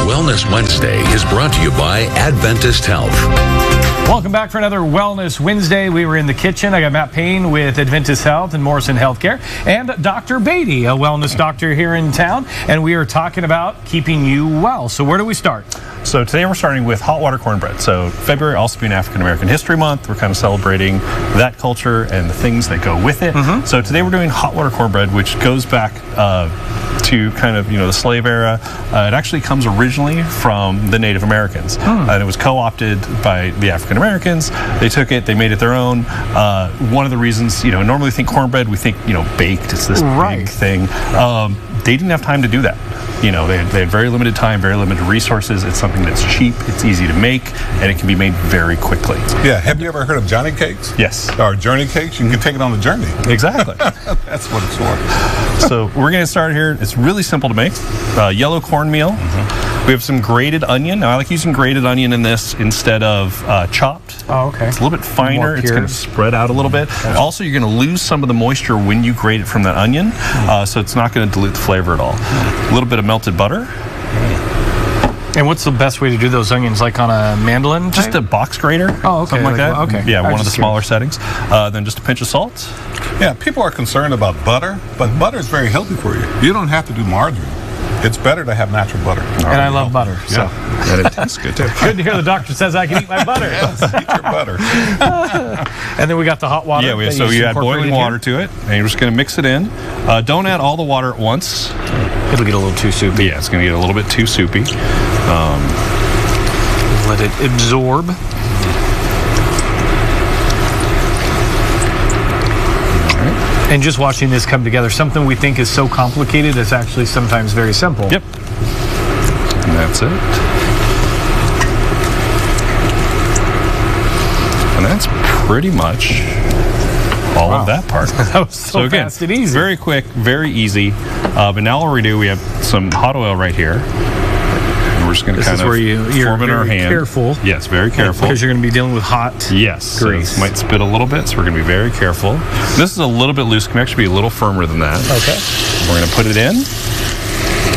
Wellness Wednesday is brought to you by Adventist Health. Welcome back for another Wellness Wednesday. We were in the kitchen. I got Matt Payne with Adventist Health and Morrison Healthcare, and Dr. Beatty, a wellness doctor here in town, and we are talking about keeping you well. So where do we start? So today we're starting with hot water cornbread. So February also being African American History Month, we're kind of celebrating that culture and the things that go with it. So today we're doing hot water cornbread, which goes back to kind of, the slave era. It actually comes originally from the Native Americans, and it was co-opted by the African Americans. They took it, they made it their own. One of the reasons, normally we think cornbread, we think, baked, it's this big thing. They didn't have time to do that. They had very limited time, very limited resources. It's something that's cheap, it's easy to make, and it can be made very quickly. Yeah, have you ever heard of Johnny Cakes? Yes. Or Journey Cakes? You can take it on the journey. Exactly. That's what it's for. So we're going to start here. It's really simple to make. Yellow cornmeal. We have some grated onion. Now I like using grated onion in this instead of chopped. Oh, okay. It's a little bit finer. It's going to spread out a little bit. Okay. Also, you're going to lose some of the moisture when you grate it from that onion, so it's not going to dilute the flavor at all. A little bit of melted butter. And what's the best way to do those onions? Like on a mandolin type? Just a box grater. Oh, okay. Something like that. Okay. Yeah, one of the smaller settings. Then just a pinch of salt. Yeah, people are concerned about butter, but butter is very healthy for you. You don't have to do margarine. It's better to have natural butter. And I love butter. So. And it tastes good too. Good to hear the doctor says I can eat my butter. Yes, eat your butter. And then we got the hot water. Yeah, so you add boiling water to it, and you're just going to mix it in. Don't add all the water at once. It'll get a little too soupy. Yeah, it's going to get a little bit too soupy. Let it absorb. And just watching this come together, something we think is so complicated is actually sometimes very simple. Yep. And that's it. And that's pretty much all of that part. That was so again, fast and easy. Very quick, very easy. But now what we do, we have some hot oil right here. We're just going to kind of form in our hand. Careful. Yes, very careful. Because you're going to be dealing with hot grease. So this might spit a little bit, so we're going to be very careful. This is a little bit loose. It can actually be a little firmer than that. Okay. We're going to put it in.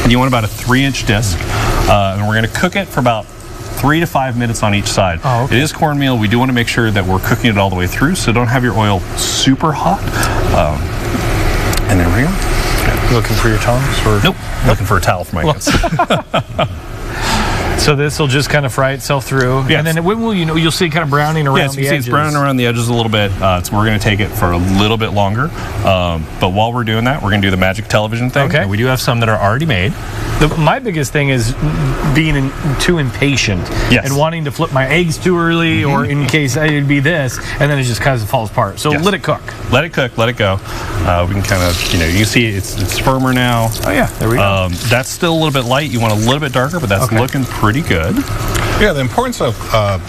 And you want about a 3-inch disc. And we're going to cook it for about 3 to 5 minutes on each side. Oh, okay. It is cornmeal. We do want to make sure that we're cooking it all the way through, so don't have your oil super hot. And there we go. Okay. Looking for your tongs? Or? Nope. Looking for a towel for my hands. So this will just kind of fry itself through, and then when will you'll see it kind of browning around the edges. Yeah, it's browning around the edges a little bit. So we're going to take it for a little bit longer. But while we're doing that, we're going to do the magic television thing. Okay. We do have some that are already made. My biggest thing is being too impatient and wanting to flip my eggs too early, or in case it'd be this, and then it just kind of falls apart. So let it cook. Let it cook. Let it go. We can kind of, you see it's firmer now. Oh yeah, there we go. That's still a little bit light. You want a little bit darker, but that's looking pretty good. Yeah, the importance of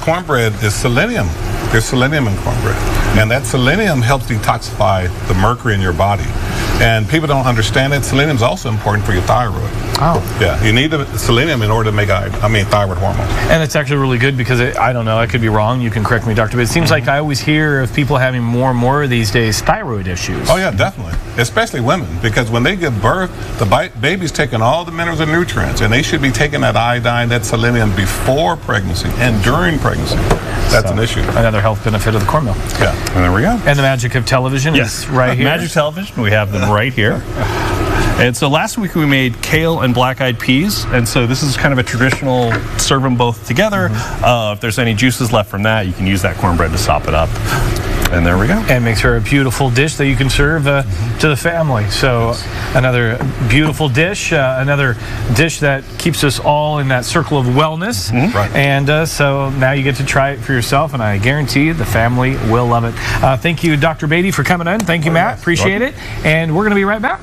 cornbread is selenium. There's selenium in cornbread, and that selenium helps detoxify the mercury in your body. And people don't understand it. Selenium is also important for your thyroid. Oh. Yeah, you need the selenium in order to make thyroid hormone. And it's actually really good because I don't know, I could be wrong. You can correct me, doctor, but it seems like I always hear of people having more and more of these days thyroid issues. Oh yeah, definitely. Especially women, because when they give birth, the baby's taking all the minerals and nutrients, and they should be taking that iodine, that selenium before pregnancy and during pregnancy. That's an issue. Another health benefit of the cornmeal. Yeah, and there we go. And the magic of television is right here. Magic television, we have them right here. And so last week we made kale and black-eyed peas, and so this is kind of a traditional, serve them both together. If there's any juices left from that, you can use that cornbread to sop it up. And there we go. And makes her a beautiful dish that you can serve to the family. So another beautiful dish, another dish that keeps us all in that circle of wellness. Right. And so now you get to try it for yourself, and I guarantee you the family will love it. Thank you, Dr. Beatty, for coming in. Thank you, Matt. Appreciate it. And we're going to be right back.